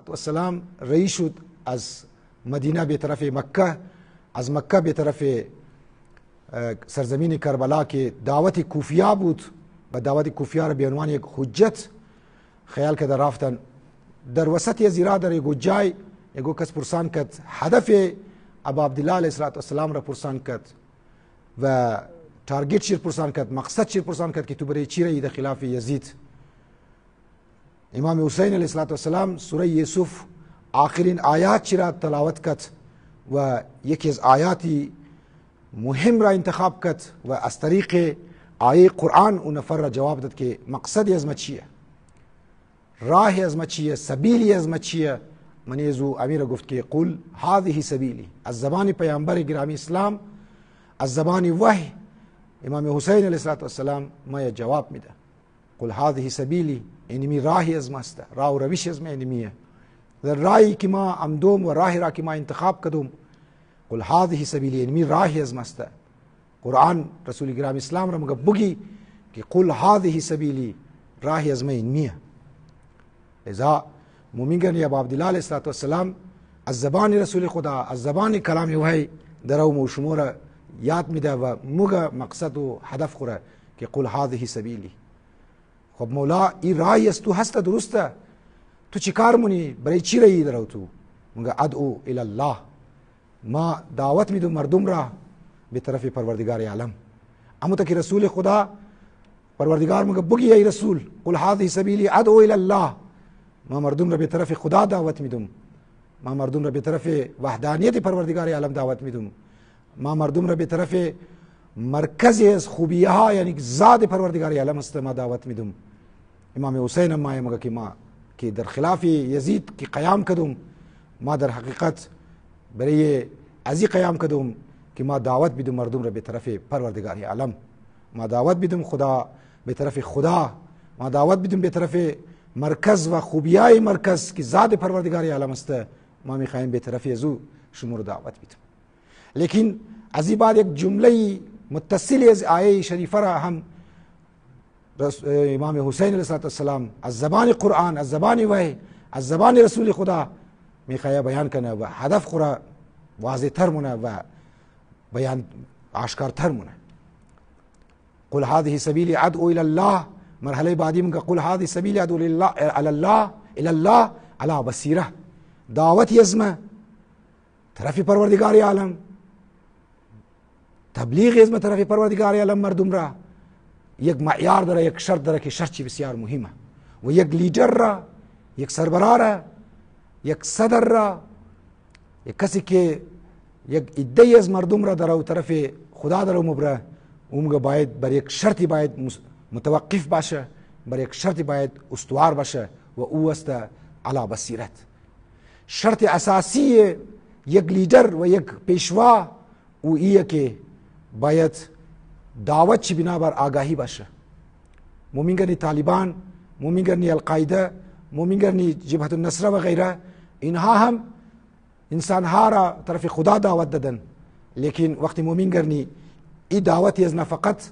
والسلام رئیس شد از مدینه به طرف مکه، از مکه به طرف سرزمین کربلا که دعوت کوفیه بود و دعوت کوفیه را به عنوان یک حجت خیال کرده رفتن. در وسط از ایران در یک جای یک کس پرسان کرد، هدف ابا عبدالله علیه السلام را پرسان کرد و تارگت چی پرسان کرد، مقصد چی پرسان کرد که تو برای چی رایی در خلاف یزید. امام حسین علیه السلام سوره یوسف آخرین آیات چی را تلاوت کرد و یکی از آیاتی مهم را انتخاب کرد و از طریق آیه قرآن اون نفر را جواب داد که مقصد از ما چیه، راه از ما چیه، سبیلی از ما چیه. منی ازو امیر گفت که قل هذه سبیلی، از زبان پیامبر گرامی اسلام، از زبان وحی امام حسین علیه السلام ما جواب میده. قل هذه سبیلی، اینمی راهی از ماست، راه و روش از ما اینمیه. در راهی که ما امدوم و راهی را که ما انتخاب کردم، قل هذه سبیلی، اینمی راهی از ماست. قرآن رسول گرامی اسلام را مگه بگی که قل هذه سبیلی، راهی از ما اینمیه. لذا مومین ابا عبدالله علیه السلام از زبان رسول خدا، از زبان کلام وحی در او شما را یاد میده و موگه مقصد و هدف خوره که قل هذه سبیلی. خب مولا این راهی است، تو هسته، درسته، تو چی کار مونی، برای چی رایی درو تو؟ موگه ادعو الی الله، ما دعوت میدم مردم را به طرف پروردگار عالم. اما تا که رسول خدا پروردگار موگه بگی ای رسول قل هذه سبیلی ادعو الی الله، ما مردم را به طرف خدا دعوت میدم، ما مردم را به طرف وحدانیت پروردگار عالم دعوت میدم، ما مردم را به طرف مرکز از خوبیه ها یعنی ذات پروردگار عالم است ما دعوت میدم. امام حسین ما مگه که ما که در خلاف یزید که قیام کردم، ما در حقیقت برای ازی قیام کردم که ما دعوت بدم مردم را به طرف پروردگار عالم، ما دعوت بدم خدا به طرف خدا، ما دعوت بدم به طرف مرکز و خوبیای مرکز که ذات پروردگار عالم است، ما میخوایم به طرف ازو شما رو دعوت بدم. لیکن از این بعد یک جمله متصل از آیه شریفه را هم امام حسین علیه السلام از زبان قرآن، از زبان وحی، از زبان رسول خدا میخواه بیان کنه و هدف خورا واضح تر مونه و بیان آشکار تر مونه. قل هذه سبیلی ادعو الی الله، مرحله بعدی منگه قل هذه سبیلی ادعو الی الله علی بصیره، دعوتی از ما طرف پروردگار عالم، تبلیغ از ما طرف پروردگار عالم مردم را. یک معیار داره، یک شرط داره که شرطی بسیار مهمه و یک لیدر را، یک سربراه را، یک صدر را، یک کسی که یک ایده از مردم را در طرف خدا در مبره، اون باید بر یک شرطی باید متوقف باشه، بر یک شرطی باید استوار باشه و او است علی بصیرت. شرط اساسی یک لیدر و یک پیشوا او ایه که باید دعوت چی بنابر آگاهی باشه. مومین طالبان، مومین القاعده، مومین جبهه النصره و غیره، اینها هم انسان ها را طرف خدا دعوت دادن، لیکن وقتی مومین این دعوتی از نفقت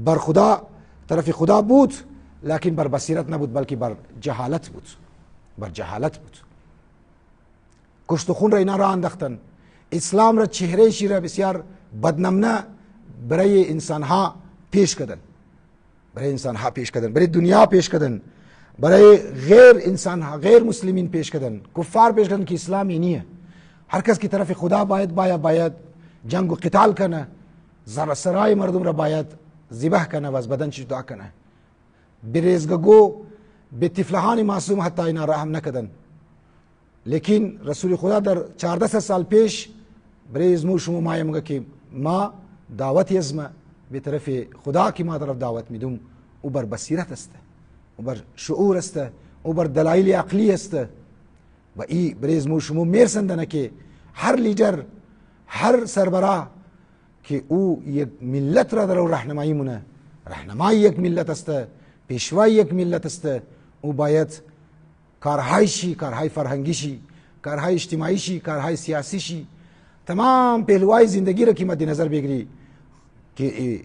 بر خدا طرف خدا بود، لیکن بر بصیرت نبود بلکه بر جهالت بود، بر جهالت بود. کشت و خون را اینا را انداختن، اسلام را چهره شی را بسیار بدنمانه برای انسان ها پیش کردن، برای انسان ها پیش کردن، برای دنیا پیش کردن، برای غیر انسان ها، غیر مسلمین پیش کردن، کفار پیش کردن که اسلام اینیه. هر کس کی طرف خدا باید جنگ و قتال کنه، سرای مردم را باید ذبح کنه و از بدن جدا کنه. بریزگو به طفلان معصوم حتی اینا رحم نکردن. لیکن رسول خدا در 14 سال پیش برای ازمو شما مایه که ما دعوتی از ما به طرف خدا که ما طرف دعوت میدم او بر بصیرت است، او بر شعور است، او بر دلایل عقلی است و ای برای ازمو شما میرسندنه که هر لیدر، هر سربراه که او یک ملت را در راهنمایی مونه، راهنمای یک ملت است، پیشوای یک ملت است، او باید کارهای شی، کارهای فرهنگی شی، کارهای اجتماعی شی، کارهای سیاسی شی، تمام پهلوهای زندگی را که مد نظر بگیری که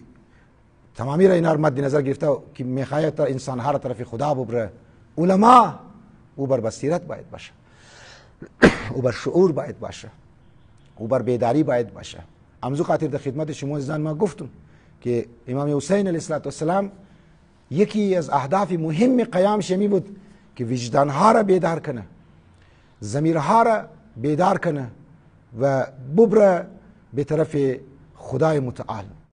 تمامی را اینا مد نظر گرفته که میخواهد انسان ها را طرف خدا ببره. علما او بر بصیرت باید باشه. او بر شعور باید باشه، او بر بیداری باید باشه. همزو خاطر در خدمت شما عزیزان ما گفتم که امام حسین علیه السلام یکی از اهداف مهم قیامش می بود که وجدانها را بیدار کنه، ضمیرها را بیدار کنه و ببره به طرف خدای متعال.